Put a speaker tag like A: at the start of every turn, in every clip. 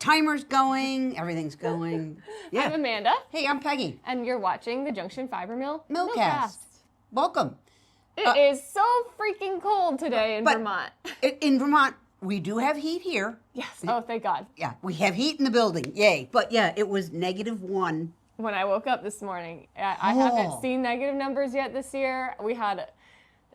A: timer's going. Everything's going. Yeah.
B: I'm Amanda.
A: Hey, I'm Peggy.
B: And you're watching the Junction Fiber Mill
A: Millcast. Welcome.
B: It is so freaking cold today in Vermont.
A: In Vermont, we do have heat here.
B: Yes. Oh, thank God.
A: Yeah, we have heat in the building. Yay. But yeah, it was -1.
B: When I woke up this morning, I haven't seen negative numbers yet this year. We had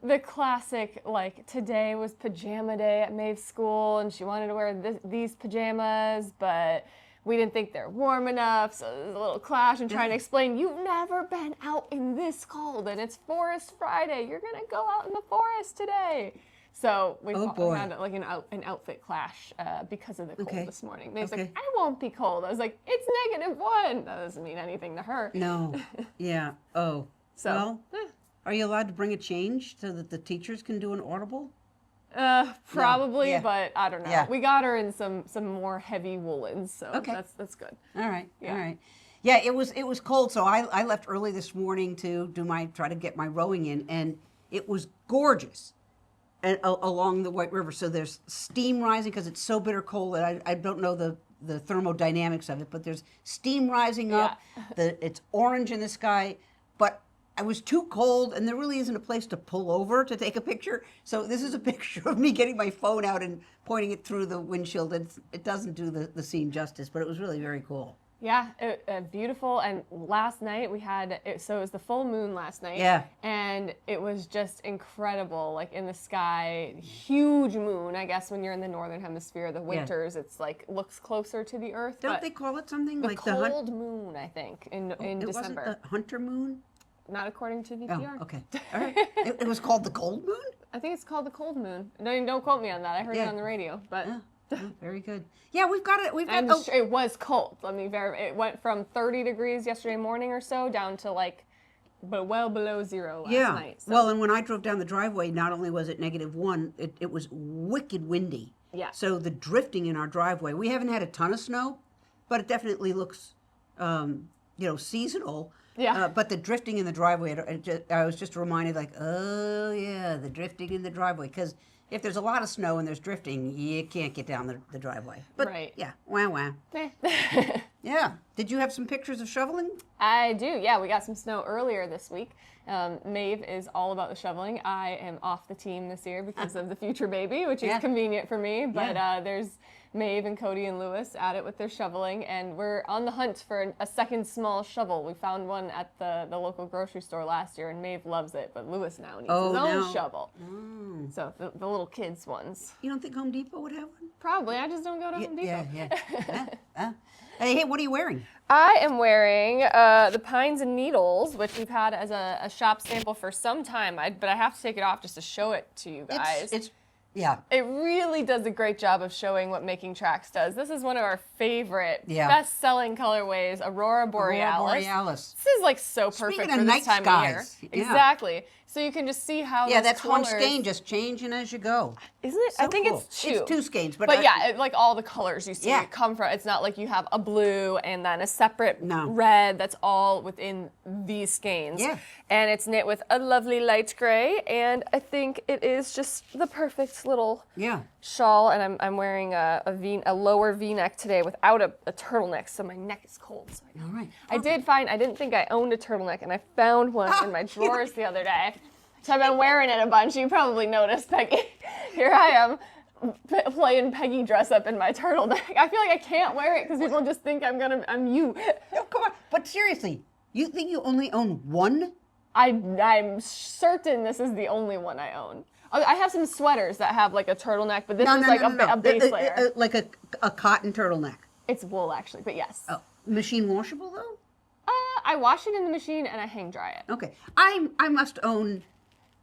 B: the classic, like, today was pajama day at Maeve's school, and she wanted to wear these pajamas, but we didn't think they're warm enough, so there's a little clash and trying to explain, you've never been out in this cold, and it's Forest Friday. You're going to go out in the forest today. So we had like an outfit clash because of the cold this morning. Maeve's like, I won't be cold. I was like, it's -1. That doesn't mean anything to her.
A: No. Yeah. Oh.
B: So.
A: Well, are you allowed to bring a change so that the teachers can do an audible?
B: Probably,
A: No. Yeah.
B: but I don't know.
A: Yeah.
B: We got her in some more heavy woolens, so that's good.
A: All right.
B: Yeah.
A: All right. Yeah, it was cold, so I left early this morning to try to get my rowing in, and it was gorgeous. And along the White River, so there's steam rising because it's so bitter cold that I don't know the thermodynamics of it, but there's steam rising up. It's orange in the sky, but I was too cold, and there really isn't a place to pull over to take a picture. So this is a picture of me getting my phone out and pointing it through the windshield. It doesn't do the scene justice, but it was really very cool.
B: Yeah, beautiful. And last night we had, so it was the full moon last night.
A: Yeah.
B: And it was just incredible, like in the sky, huge moon. I guess when you're in the northern hemisphere, the winters, it's like looks closer to the earth.
A: Don't they call it something like
B: the cold moon? I think in December.
A: It wasn't the hunter moon.
B: Not according to VPR.
A: Oh, okay. All right. It was called the cold moon?
B: I think it's called the cold moon. Don't quote me on that. I heard it on the radio, but.
A: Yeah. Oh, very good. Yeah, we've got it.
B: It was cold. I mean, it went from 30 degrees yesterday morning or so down to well below zero last night. So.
A: Well, and when I drove down the driveway, not only was it -1, it was wicked windy.
B: Yeah.
A: So the drifting in our driveway, we haven't had a ton of snow, but it definitely looks, seasonal.
B: Yeah.
A: But the drifting in the driveway, I was just reminded, oh yeah, the drifting in the driveway, because if there's a lot of snow and there's drifting, you can't get down the driveway. But
B: right.
A: Yeah, wah. Yeah. Did you have some pictures of shoveling?
B: I do. Yeah, we got some snow earlier this week. Maeve is all about the shoveling. I am off the team this year because of the future baby, which is convenient for me. But there's Maeve and Cody and Lewis at it with their shoveling, and we're on the hunt for a second small shovel. We found one at the local grocery store last year, and Maeve loves it, but Lewis now needs his own shovel. Mm. So the little kids ones.
A: You don't think Home Depot would have one?
B: Probably. I just don't go to Home Depot.
A: Yeah. Hey, what are you wearing?
B: I am wearing the Pines and Needles, which we've had as a shop sample for some time, but I have to take it off just to show it to you guys. It really does a great job of showing what Making Tracks does. This is one of our favorite, best-selling colorways, Aurora Borealis. This is so perfect for this time of year. Yeah. Exactly. So you can just see how those
A: that's
B: colors,
A: one skein, just changing as you go.
B: Isn't it?
A: So
B: I think
A: cool.
B: it's two.
A: It's 2 skeins. But
B: all the colors you see come from, it's not like you have a blue and then a separate
A: No.
B: red. That's all within these skeins.
A: Yeah.
B: And it's knit with a lovely light gray, and I think it is just the perfect little shawl. And I'm wearing a lower V-neck today without a turtleneck, so my neck is cold. So
A: all right.
B: I didn't think I owned a turtleneck, and I found one in my drawers the other day. So I've been wearing it a bunch. You probably noticed, Peggy. Here I am playing Peggy dress up in my turtleneck. I feel like I can't wear it because people just think I'm you.
A: No, come on. But seriously, you think you only own one?
B: I'm certain this is the only one I own. I have some sweaters that have a turtleneck, but this is a base layer.
A: Like a cotton turtleneck.
B: It's wool actually, but yes.
A: Oh, machine washable though?
B: I wash it in the machine and I hang dry it.
A: Okay. I must own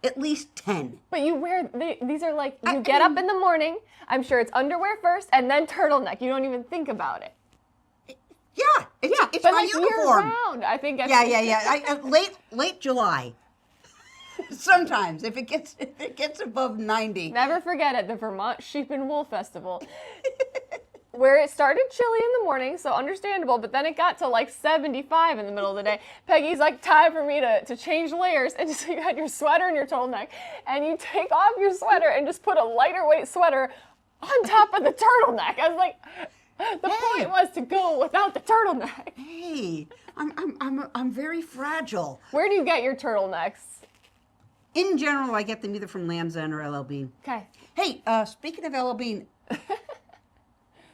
A: at least 10.
B: But you wear, these are you get up in the morning, I'm sure it's underwear first, and then turtleneck. You don't even think about it.
A: Yeah, it's
B: but
A: my uniform.
B: Year-round, I think.
A: Late July. Sometimes, if it gets above 90.
B: Never forget it, the Vermont Sheep and Wool Festival. Where it started chilly in the morning, so understandable, but then it got to 75 in the middle of the day. Peggy's time for me to change layers, and just you got your sweater and your turtleneck, and you take off your sweater and just put a lighter weight sweater on top of the turtleneck. I was like, The point was to go without the turtleneck.
A: Hey, I'm very fragile.
B: Where do you get your turtlenecks?
A: In general, I get them either from Land's End or LL Bean.
B: Okay.
A: Hey, speaking of LL Bean,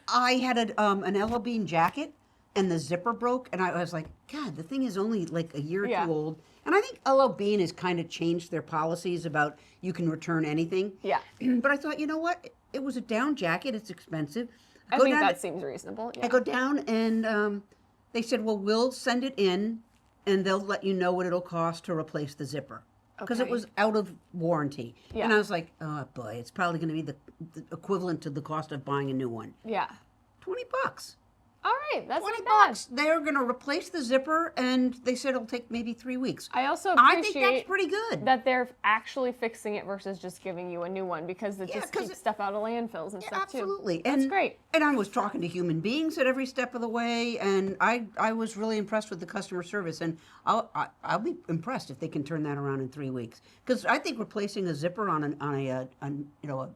A: I had an LL Bean jacket, and the zipper broke, and I was like, God, the thing is only like a year or two old. And I think LL Bean has kind of changed their policies about you can return anything.
B: Yeah.
A: But I thought, you know what? It was a down jacket. It's expensive.
B: I think that seems reasonable. Yeah.
A: I go down, and they said, well, we'll send it in, and they'll let you know what it'll cost to replace the zipper. Because it was out of warranty.
B: Yeah.
A: And I was like, oh, boy, it's probably going to be the equivalent to the cost of buying a new one.
B: Yeah.
A: $20.
B: All right, that's
A: $20.
B: not bad.
A: They're going to replace the zipper, and they said it'll take maybe 3 weeks.
B: I also appreciate
A: I think that's pretty good.
B: that they're actually fixing it versus just giving you a new one because it just keeps stuff out of landfills and stuff
A: absolutely.
B: too. That's great.
A: And I was talking to human beings at every step of the way, and I was really impressed with the customer service. And I'll be impressed if they can turn that around in 3 weeks, because I think replacing a zipper on a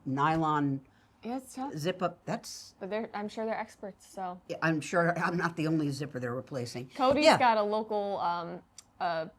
A: nylon.
B: Yeah, it's tough.
A: Zip up, that's...
B: But I'm sure they're experts, so.
A: Yeah, I'm sure I'm not the only zipper they're replacing.
B: Cody's got a local, what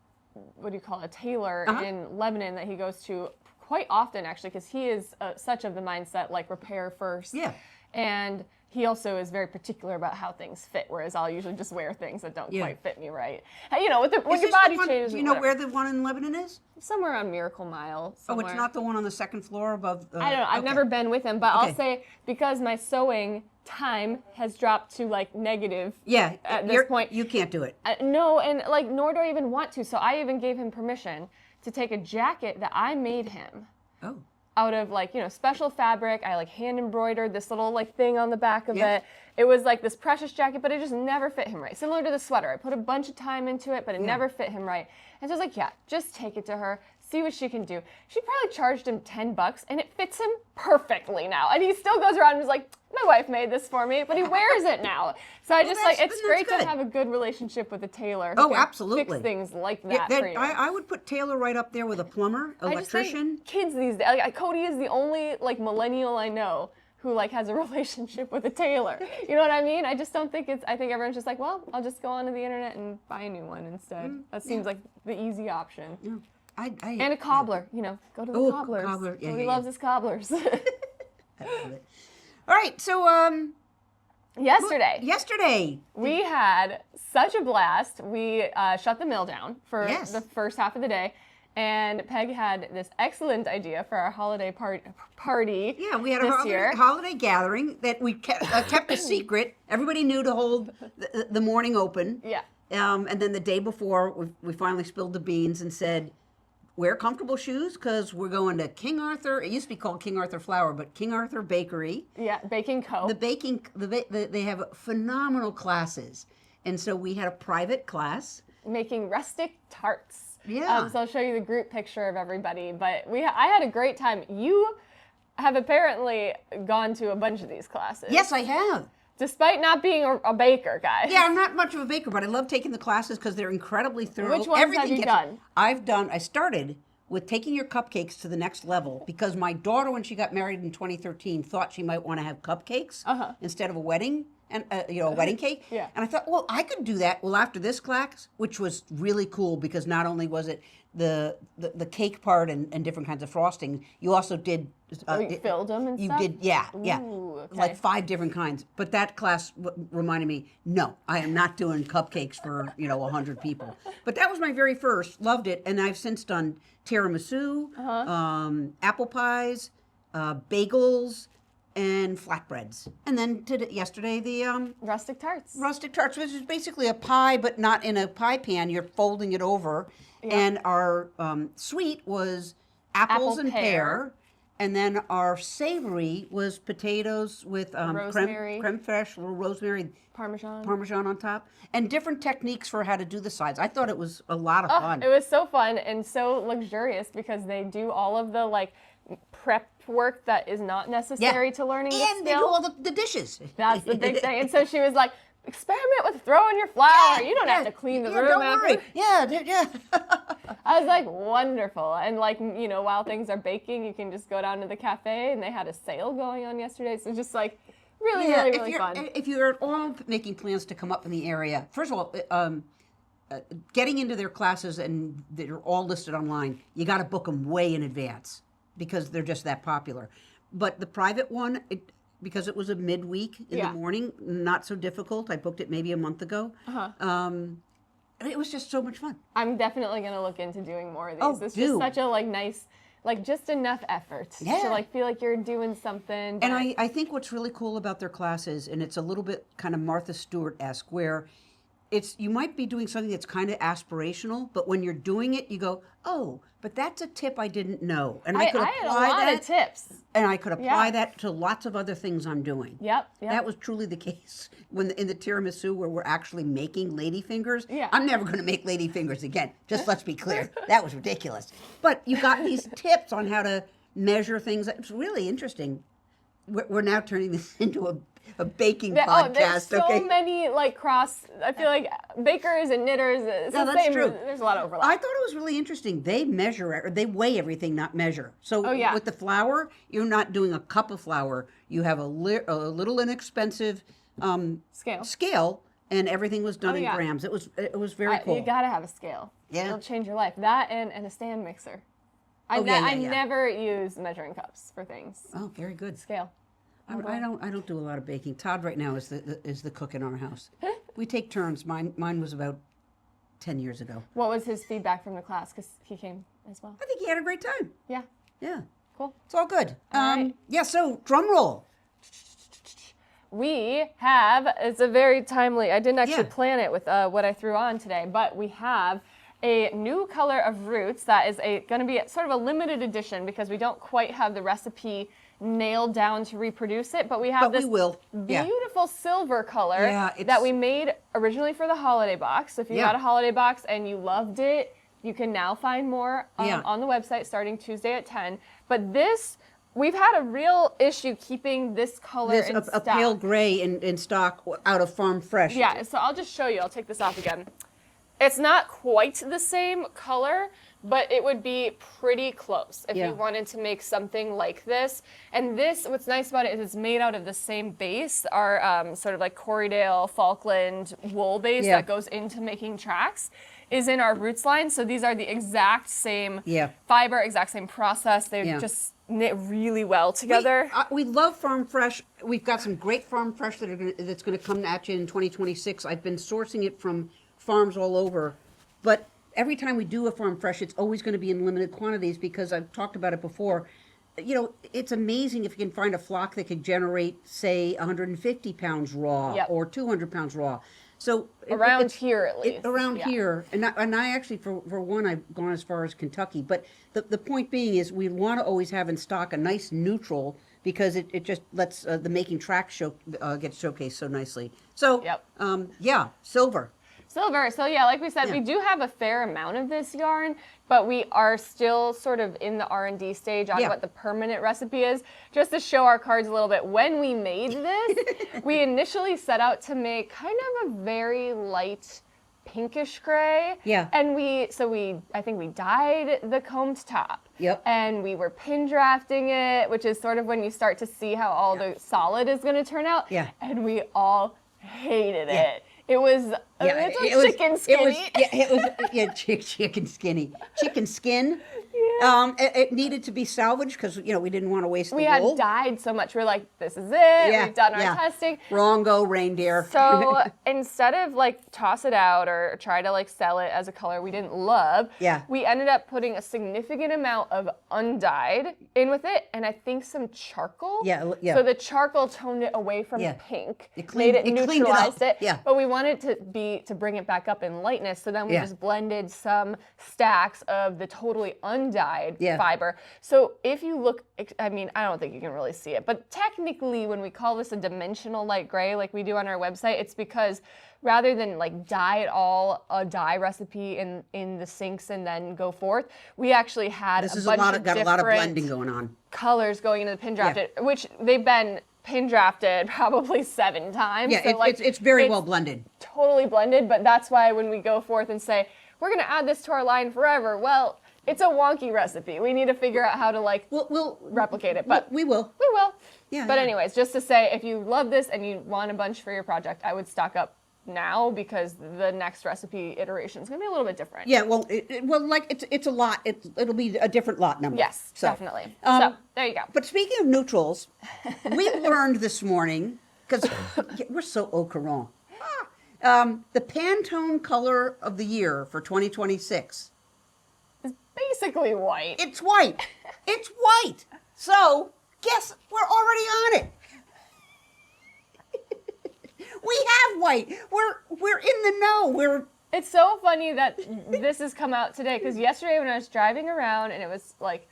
B: do you call it, a tailor in Lebanon that he goes to quite often, actually, because he is such of the mindset, like, repair first.
A: Yeah.
B: And he also is very particular about how things fit, whereas I'll usually just wear things that don't quite fit me right. You know, when your body changes.
A: Do you know where the one in Lebanon is?
B: Somewhere on Miracle Mile. Somewhere.
A: Oh, it's not the one on the second floor above.
B: I don't know. I've never been with him, but I'll say because my sewing time has dropped to like negative.
A: Yeah,
B: at this point,
A: you can't do it.
B: No, and like nor do I even want to. So I even gave him permission to take a jacket that I made him.
A: Oh.
B: Out of like, you know, special fabric. I like hand embroidered this little like thing on the back of it. It was like this precious jacket, but it just never fit him right. Similar to the sweater. I put a bunch of time into it, but it never fit him right. And so I was like, yeah, just take it to her, see what she can do. She probably charged him $10 and it fits him perfectly now. And he still goes around and is like, my wife made this for me, but he wears it now. So I just like, it's great to have a good relationship with a tailor.
A: Oh, absolutely.
B: Fix things like that for you.
A: I would put tailor right up there with a plumber, electrician.
B: Kids these days, like Cody is the only like millennial I know who like has a relationship with a tailor. You know what I mean? I just don't think I think everyone's just like, well, I'll just go onto the internet and buy a new one instead. That seems like the easy option.
A: Yeah.
B: And a cobbler, you know, go to the cobblers.
A: Cobbler. Yeah,
B: Cody loves his cobblers.
A: I love it. All right, so yesterday
B: we had such a blast. We shut the mill down for the first half of the day. And Peg had this excellent idea for our holiday party.
A: Yeah, we had a holiday gathering that we kept a secret. Everybody knew to hold the morning open.
B: Yeah.
A: And then the day before, we finally spilled the beans and said, wear comfortable shoes because we're going to King Arthur. It used to be called King Arthur Flour, but King Arthur Bakery.
B: Yeah, Baking Co.
A: They have phenomenal classes. And so we had a private class.
B: Making rustic tarts.
A: Yeah.
B: So I'll show you the group picture of everybody. But I had a great time. You have apparently gone to a bunch of these classes.
A: Yes, I have.
B: Despite not being a baker, guys.
A: Yeah, I'm not much of a baker, but I love taking the classes because they're incredibly thorough.
B: Which ones have you done?
A: I started with taking your cupcakes to the next level because my daughter, when she got married in 2013, thought she might want to have cupcakes instead of a wedding. And a wedding cake.
B: Yeah.
A: And I thought, well, I could do that. Well, after this class, which was really cool because not only was it the cake part and different kinds of frosting, you also did.
B: You filled them and stuff?
A: You did, yeah,
B: Ooh, okay.
A: like 5 different kinds. But that class reminded me, no, I am not doing cupcakes for 100 people. But that was my very first. Loved it, and I've since done tiramisu, apple pies, bagels. And flatbreads. And then yesterday, the
B: rustic tarts.
A: Rustic tarts, which is basically a pie, but not in a pie pan. You're folding it over. Yeah. And our sweet was apples and pear. And then our savory was potatoes with
B: rosemary.
A: Creme fraiche, little rosemary.
B: Parmesan
A: on top. And different techniques for how to do the sides. I thought it was a lot of fun.
B: It was so fun and so luxurious because they do all of the like prep work that is not necessary to learning the skill.
A: And they do all the dishes.
B: That's the big thing. And so she was like, experiment with throwing your flour. You don't have to clean the room
A: don't
B: after.
A: Worry. Yeah.
B: I was like, wonderful. And like, while things are baking, you can just go down to the cafe and they had a sale going on yesterday. So just like Really fun.
A: If you're at all making plans to come up in the area, first of all, getting into their classes and they're all listed online, you got to book them way in advance because they're just that popular. But the private one, because it was a midweek in the morning, not so difficult. I booked it maybe a month ago. It was just so much fun.
B: I'm definitely going to look into doing more of these.
A: Oh,
B: it's
A: do.
B: just such a nice, just enough effort to feel like you're doing something.
A: And I think what's really cool about their classes, and it's a little bit kind of Martha Stewart-esque, where you might be doing something that's kind of aspirational, but when you're doing it, you go, oh, but that's a tip I didn't know. And I could apply
B: had a lot of tips.
A: And I could apply that to lots of other things I'm doing.
B: Yep.
A: That was truly the case when in the tiramisu where we're actually making ladyfingers.
B: Yeah.
A: I'm never going to make ladyfingers again. Just let's be clear. That was ridiculous. But you got these tips on how to measure things. It's really interesting. We're now turning this into a baking podcast.
B: There's so many I feel like bakers and knitters. It's the
A: that's
B: same.
A: true.
B: There's a lot of overlap.
A: I thought it was really interesting. They they weigh everything, not measure. So with the flour, you're not doing a cup of flour. You have a little inexpensive scale, and everything was done in grams. It was very cool.
B: You gotta have a scale.
A: Yeah.
B: It'll change your life. That and a stand mixer. I never use measuring cups for things.
A: Oh, very good.
B: Scale.
A: I don't do a lot of baking. Todd right now is the cook in our house. We take turns. Mine was about 10 years ago.
B: What was his feedback from the class? Because he came as well.
A: I think he had a great time.
B: Yeah.
A: Yeah.
B: Cool.
A: It's all good.
B: All right.
A: Yeah. So drum roll.
B: We have. It's a very timely. I didn't actually plan it with what I threw on today, but we have a new color of roots that is going to be sort of a limited edition because we don't quite have the recipe nailed down to reproduce it, but we have this beautiful silver color that we made originally for the holiday box. So if you got a holiday box and you loved it, you can now find more on the website starting Tuesday at 10. But this, we've had a real issue keeping this color in stock.
A: A pale gray in stock out of Farm Fresh.
B: Yeah, so I'll just show you. I'll take this off again. It's not quite the same color, but it would be pretty close if you wanted to make something like this. And this, what's nice about it is it's made out of the same base, our sort of like Corriedale, Falkland wool base that goes into making tracks is in our roots line. So these are the exact same fiber, exact same process. They just knit really well together.
A: We love Farm Fresh. We've got some great Farm Fresh that's going to come at you in 2026. I've been sourcing it from farms all over, but every time we do a Farm Fresh, it's always going to be in limited quantities because I've talked about it before. You know, it's amazing if you can find a flock that could generate, say, 150 pounds raw or 200 pounds raw. So
B: around here, at least.
A: Around here, and I actually, for one, I've gone as far as Kentucky. But the point being is, we want to always have in stock a nice neutral because it just lets the making track get showcased so nicely. So silver.
B: Silver. So yeah, like we said, we do have a fair amount of this yarn, but we are still sort of in the R&D stage on what the permanent recipe is. Just to show our cards a little bit, when we made this, we initially set out to make kind of a very light pinkish gray.
A: Yeah.
B: And I think we dyed the combed top.
A: Yep.
B: And we were pin drafting it, which is sort of when you start to see how all the solid is going to turn out.
A: Yeah.
B: And we all hated it. It was chicken skinny.
A: Chicken skinny. Chicken skin.
B: Yeah.
A: It needed to be salvaged because, we didn't want to waste the wool.
B: We had dyed so much. We're like, this is it. We've done our testing.
A: Wrong go, reindeer.
B: So instead of toss it out or try to sell it as a color we didn't love, we ended up putting a significant amount of undyed in with it, and I think some charcoal.
A: Yeah.
B: So the charcoal toned it away from pink, neutralized
A: cleaned it up.
B: Yeah. But we wanted to bring it back up in lightness, so then we just blended some stacks of the totally undyed fiber. So if you look, I don't think you can really see it, but technically when we call this a dimensional light gray like we do on our website, it's because rather than dye it all, a dye recipe in the sinks and then go forth, we actually had a lot of
A: blending going on.
B: Colors going into the pin drafted, which they've been pin drafted probably 7 times.
A: Yeah, so it's very well blended.
B: Totally blended, but that's why when we go forth and say, we're going to add this to our line forever, well, it's a wonky recipe. We need to figure out how to like
A: We'll
B: replicate it, but
A: we will.
B: we will.
A: Yeah.
B: But
A: yeah.
B: anyways, just to say, if you love this and you want a bunch for your project, I would stock up now because the next recipe iteration is going to be a little bit different.
A: Yeah, well, it's a lot. It'll be a different lot number.
B: Yes,
A: So,
B: definitely. So there you go.
A: But speaking of neutrals, we learned this morning, because we're so au courant, the Pantone color of the year for 2026.
B: It's basically white.
A: It's white. It's white. So, guess we're already on it. We have white. We're in the know.
B: It's so funny that this has come out today because yesterday when I was driving around and it was like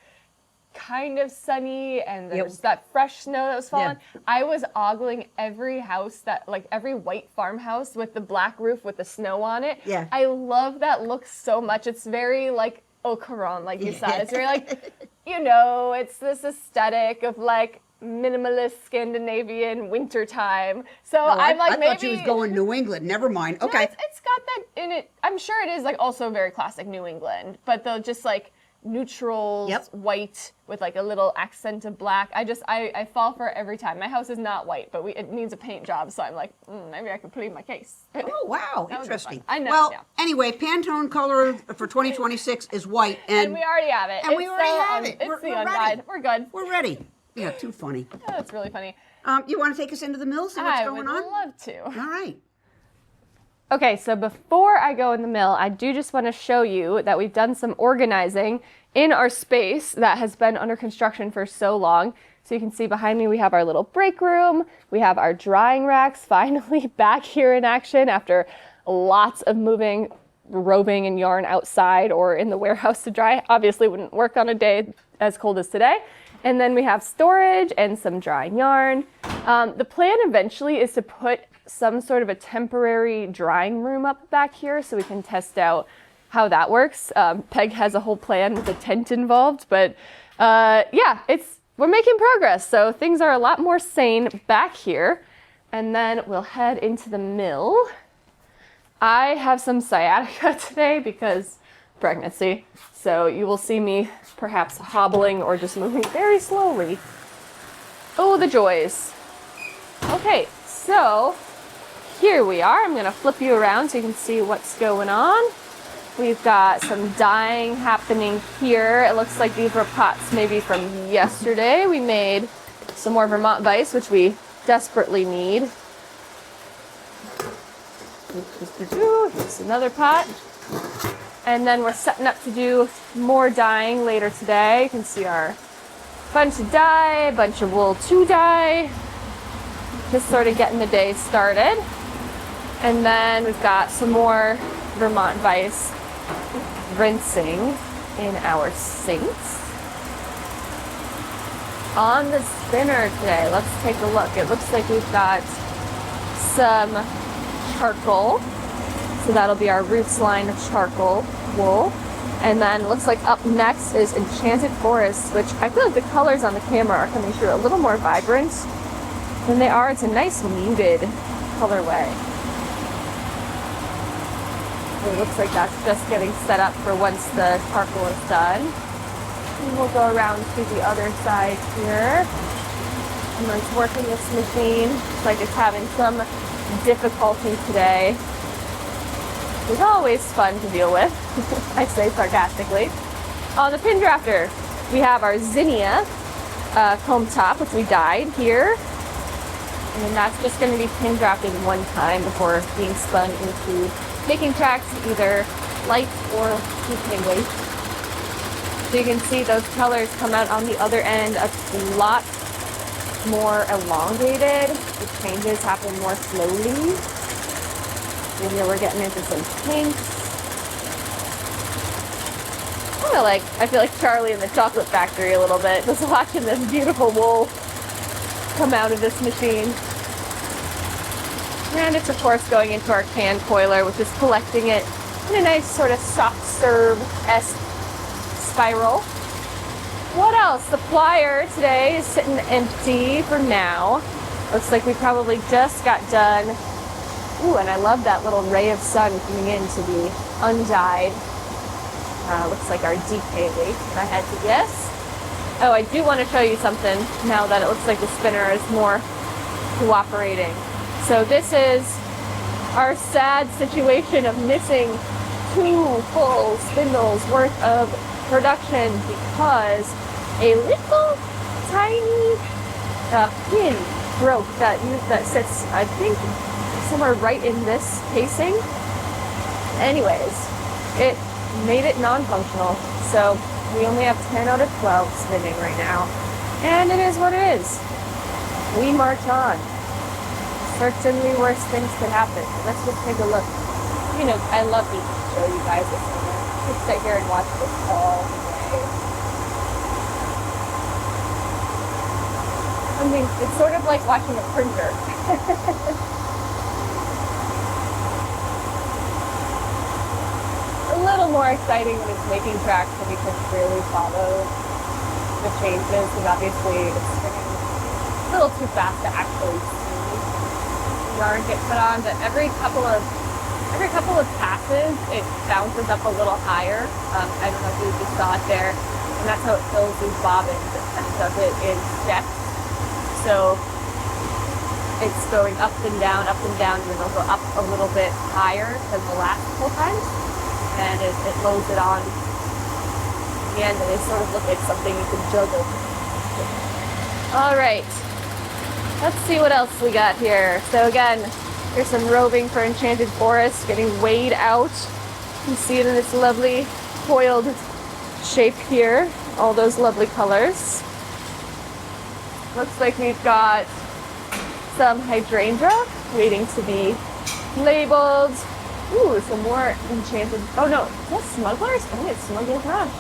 B: kind of sunny and there was that fresh snow that was falling, I was ogling every house every white farmhouse with the black roof with the snow on it.
A: Yeah.
B: I love that look so much. It's very like au courant, like you said. It's very like, it's this aesthetic of like minimalist Scandinavian wintertime. So I'm like,
A: I thought she was going New England. Never mind. Okay.
B: No, it's got that in it. I'm sure it is like also very classic New England, but they'll just like neutrals, white with like a little accent of black. I fall for it every time. My house is not white, but it needs a paint job, so I'm like, maybe I could put it in my case.
A: Oh, wow. Interesting.
B: I know.
A: Well, anyway, Pantone color for 2026 is white. And
B: we already have it.
A: And we already have it.
B: It's the
A: we're
B: undyed.
A: ready.
B: We're good.
A: We're ready. Yeah, too funny.
B: Oh, that's really funny.
A: You want to take us into the mill, see what's going on?
B: I would love to.
A: All right.
B: Okay, so before I go in the mill, I do just want to show you that we've done some organizing in our space that has been under construction for so long. So you can see behind me we have our little break room. We have our drying racks finally back here in action after lots of moving, roving and yarn outside or in the warehouse to dry. Obviously wouldn't work on a day as cold as today. And then we have storage and some drying yarn. The plan eventually is to put some sort of a temporary drying room up back here so we can test out how that works. Peg has a whole plan with a tent involved, but we're making progress. So things are a lot more sane back here. And then we'll head into the mill. I have some sciatica today because pregnancy. So you will see me perhaps hobbling or just moving very slowly. Oh, the joys. Okay, so here we are. I'm going to flip you around so you can see what's going on. We've got some dyeing happening here. It looks like these were pots maybe from yesterday. We made some more Vermont Vice, which we desperately need. Here's another pot. And then we're setting up to do more dyeing later today. You can see our bunch of dye, bunch of wool to dye. Just sort of getting the day started. And then we've got some more Vermont Vice rinsing in our sinks. On the spinner today, let's take a look. It looks like we've got some charcoal. So that'll be our roots line of charcoal wool. And then it looks like up next is Enchanted Forest, which I feel like the colors on the camera are coming through a little more vibrant than they are. It's a nice muted colorway. It looks like that's just getting set up for once the charcoal is done. And we'll go around to the other side here. And it's working this machine. Looks like it's having some difficulty today. It's always fun to deal with, I say sarcastically. On the pin drafter, we have our zinnia comb top, which we dyed here. And that's just going to be pin drafted one time before being spun into making tracks, either light or heat weight. So you can see those colors come out on the other end a lot more elongated. The changes happen more slowly. And here we're getting into some pinks. I feel like Charlie in the Chocolate Factory a little bit, just watching this beautiful wool come out of this machine. And it's of course going into our can coiler, which is collecting it in a nice sort of soft serve-esque spiral. What else? The plier today is sitting empty for now. Looks like we probably just got done. Ooh, and I love that little ray of sun coming in to be undyed. looks like our DK weight, if I had to guess. Oh, I do want to show you something now that it looks like the spinner is more cooperating. So this is our sad situation of missing 2 full spindles worth of production because a little tiny pin broke that sits, I think, somewhere right in this casing. Anyways, it made it non-functional, so we only have 10 out of 12 spinning right now, and it is what it is. We march on. Certainly worse things could happen. Let's just take a look. You know, I love to show you guys this one. Just sit here and watch this all day. I mean, it's sort of like watching a printer. A little more exciting when it's making tracks so we can really follow the changes, because obviously it's spinning a little too fast to actually see yarn get put on, but every couple of passes it bounces up a little higher. I don't know if you just saw it there, and that's how it fills these bobbins. It kind of does it in steps, so it's going up and down, and then it'll go up a little bit higher than the last couple times, and it loads it on in the end, and they sort of look like something you can juggle. All right. Let's see what else we got here. So again, here's some roving for Enchanted Forest getting weighed out. You can see it in this lovely coiled shape here. All those lovely colors. Looks like we've got some hydrangea waiting to be labeled. Ooh, some more enchanted. Oh no, is that Smugglers? Oh, it's Smuggler's Rush.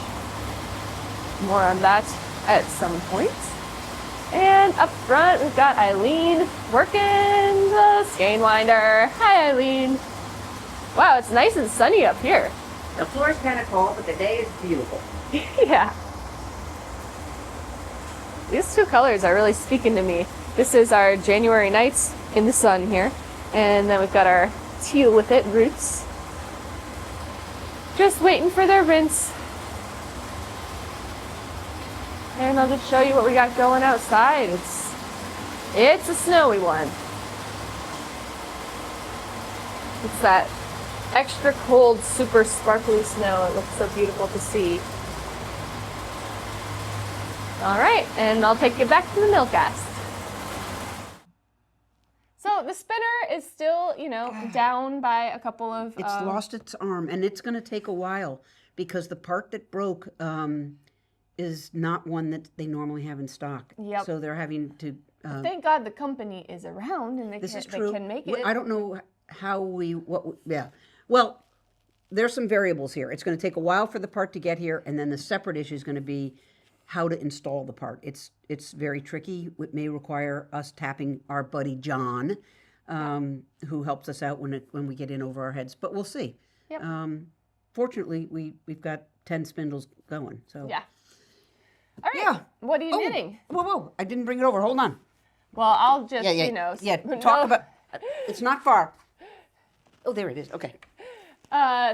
B: More on that at some point. And up front, we've got Eileen working the skein winder. Hi, Eileen. Wow, it's nice and sunny up here.
A: The floor is kind of cold, but the day is beautiful.
B: Yeah. These 2 colors are really speaking to me. This is our January nights in the sun here. And then we've got our teal with it, roots. Just waiting for their rinse. And I'll just show you what we got going outside. It's a snowy one. It's that extra cold, super sparkly snow. It looks so beautiful to see. All right, and I'll take you back to the Millcast. So the spinner is still, down by a couple of...
A: It's lost its arm, and it's going to take a while because the part that broke is not one that they normally have in stock.
B: Yep.
A: So they're having to...
B: Thank God the company is around and they can make it.
A: I don't know yeah. Well, there's some variables here. It's going to take a while for the part to get here, and then the separate issue is going to be how to install the part. It's very tricky. It may require us tapping our buddy John, who helps us out when we get in over our heads. But we'll see.
B: Yep.
A: Fortunately, we've got 10 spindles going. So
B: yeah. All right.
A: Yeah.
B: What are you knitting?
A: Whoa! I didn't bring it over. Hold on.
B: Well, I'll just
A: Talk about. It's not far. Oh, there it is. Okay.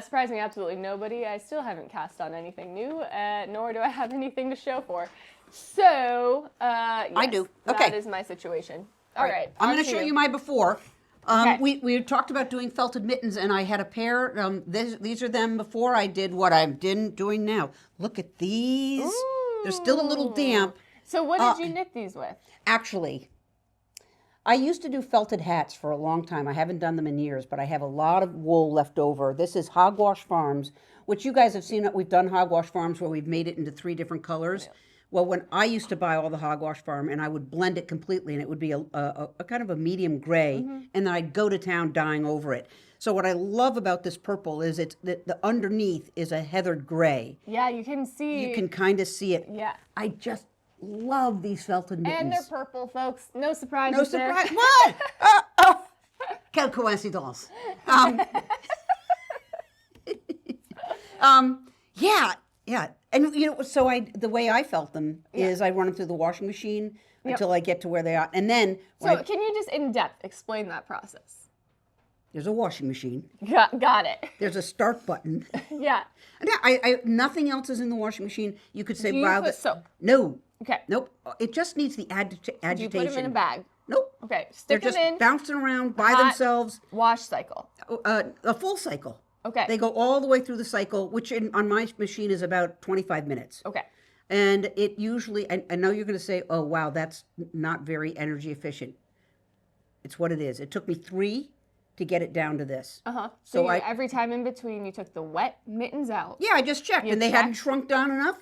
B: Surprising absolutely nobody. I still haven't cast on anything new, nor do I have anything to show for. So, yes,
A: I do. Okay.
B: That is my situation. All right.
A: I'm going to show you my before.
B: Okay.
A: We talked about doing felted mittens, and I had a pair. These are them before I did what I'm doing now. Look at these.
B: Ooh.
A: They're still a little damp.
B: So what did you knit these with?
A: Actually, I used to do felted hats for a long time. I haven't done them in years, but I have a lot of wool left over. This is Hogwash Farms, which you guys have seen. We've done Hogwash Farms where we've made it into 3 different colors. Yeah. Well, when I used to buy all the Hogwash Farm, and I would blend it completely, and it would be a kind of a medium gray, and then I'd go to town dyeing over it. So what I love about this purple is the underneath is a heathered gray.
B: Yeah, you can see.
A: You can kind of see it.
B: Yeah.
A: I just love these felted mittens.
B: And they're purple, folks. No surprises.
A: No surprise. What? Quelle coincidence. Yeah. And so the way I felt them is I run them through the washing machine until I get to where they are, and then.
B: So can you just in depth explain that process?
A: There's a washing machine.
B: Got it.
A: There's a start button.
B: Yeah.
A: And I nothing else is in the washing machine. You could say,
B: Do you
A: wow,
B: put soap?
A: No.
B: Okay.
A: Nope. It just needs the agitation.
B: Do you put them in a bag?
A: Nope.
B: Okay.
A: They're
B: Stick them
A: just
B: in.
A: bouncing around by
B: hot
A: themselves.
B: Wash cycle.
A: A full cycle.
B: Okay.
A: They go all the way through the cycle, which on my machine is about 25 minutes.
B: Okay.
A: And it usually, I know you're going to say, oh, wow, that's not very energy efficient. It's what it is. It took me 3 to get it down to this.
B: So every time in between, you took the wet mittens out.
A: Yeah, I just checked, and they hadn't shrunk down enough.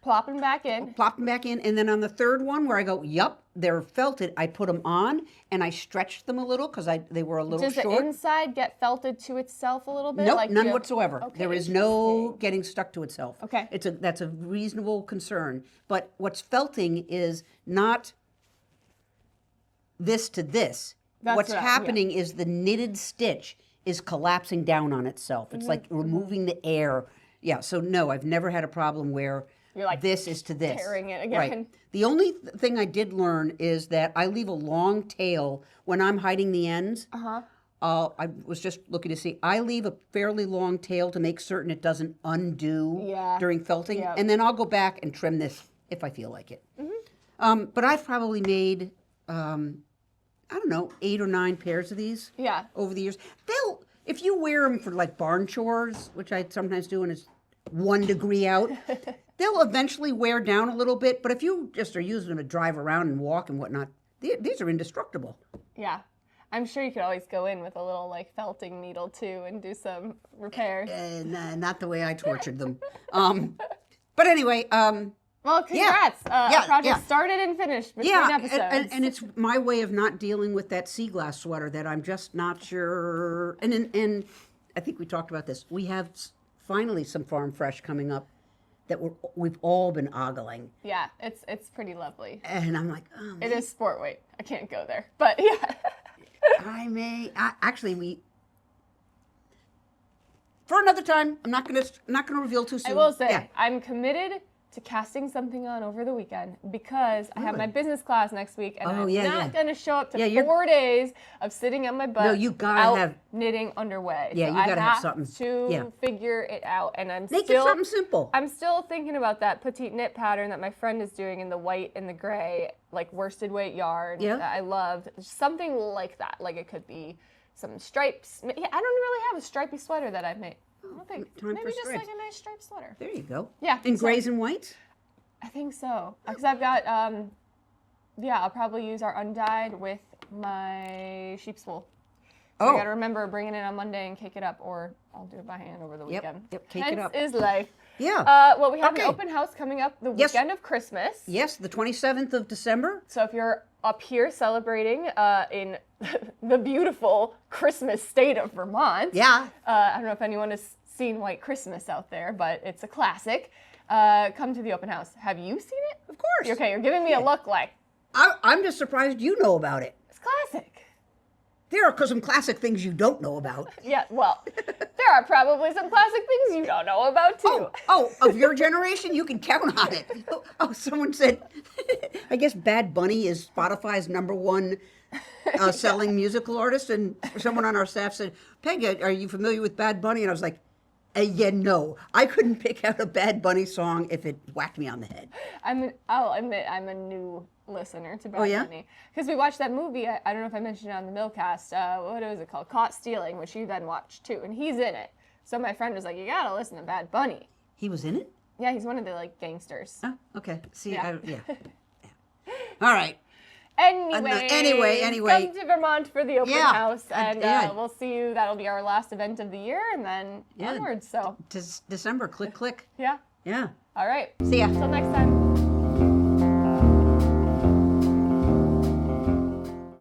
B: Plop them back in.
A: Plop them back in, and then on the third one where I go, yup, they're felted, I put them on, and I stretched them a little because they were a little
B: Does
A: short.
B: the inside get felted to itself a little bit?
A: Nope, none whatsoever.
B: Okay,
A: there is no getting stuck to itself.
B: Okay.
A: That's a reasonable concern. But what's felting is not this to this. What's happening is the knitted stitch is collapsing down on itself. It's like removing the air. Yeah, so no, I've never had a problem where
B: You're like
A: this is to this.
B: tearing it again.
A: Right. The only thing I did learn is that I leave a long tail when I'm hiding the ends. I was just looking to see. I leave a fairly long tail to make certain it doesn't undo during felting.
B: Yep.
A: And then I'll go back and trim this if I feel like it. But I've probably made, I don't know, 8 or 9 pairs of these over the years. If you wear them for like barn chores, which I sometimes do and it's 1 degree out, they'll eventually wear down a little bit. But if you just are using them to drive around and walk and whatnot, these are indestructible.
B: Yeah. I'm sure you could always go in with a little like felting needle too and do some repairs.
A: Not the way I tortured them. But anyway.
B: Well, congrats. Project started and finished between episodes.
A: And it's my way of not dealing with that sea glass sweater that I'm just not sure. And I think we talked about this. We have finally some farm fresh coming up that we've all been ogling.
B: Yeah, it's pretty lovely.
A: And I'm like, oh,
B: it is sport weight. I can't go there, but yeah.
A: For another time. I'm not gonna reveal too soon.
B: I will say I'm committed to casting something on over the weekend because I have my business class next week and I'm not going to show up to 4 days of sitting on my butt.
A: No, you gotta have
B: knitting underway.
A: Yeah,
B: so
A: you gotta have
B: something to figure it out, and
A: make it something simple.
B: I'm still thinking about that petite knit pattern that my friend is doing in the white and the gray, like worsted weight yarn that I loved. Something like that. Like it could be some stripes. Yeah, I don't really have a stripy sweater that I've made. I don't think. Maybe just like a nice striped sweater.
A: There you go.
B: Yeah.
A: In grays and whites?
B: I think so. Because I've got, I'll probably use our undyed with my sheep's wool. So I got to remember bringing it on Monday and cake it up, or I'll do it by hand over the weekend.
A: Yep, cake it up.
B: Hence is life.
A: Yeah.
B: Well, we have an open house coming up the weekend of Christmas.
A: Yes, the 27th of December.
B: So if you're up here celebrating in the beautiful Christmas state of Vermont.
A: Yeah.
B: I don't know if anyone has seen White Christmas out there, but it's a classic. Come to the open house. Have you seen it?
A: Of course.
B: Okay, you're giving me a look like.
A: I'm just surprised you know about it.
B: It's classic.
A: There are some classic things you don't know about.
B: Yeah, well, there are probably some classic things you don't know about too.
A: Oh, of your generation, you can count on it. Oh, someone said, I guess Bad Bunny is Spotify's #1 selling musical artist, and someone on our staff said, Peg, are you familiar with Bad Bunny? And I was like, no. I couldn't pick out a Bad Bunny song if it whacked me on the head.
B: I'll admit I'm a new listener to Bad Bunny. Because we watched that movie, I don't know if I mentioned it on the Millcast, what was it called? Caught Stealing, which you then watched too, and he's in it. So my friend was like, you gotta listen to Bad Bunny.
A: He was in it?
B: Yeah, he's one of the gangsters.
A: Oh, okay. See, All right.
B: Anyway, come to Vermont for the open house, and we'll see you. That'll be our last event of the year, and then onwards. So
A: December, click.
B: Yeah.
A: Yeah.
B: All right.
A: See ya.
B: Until next time.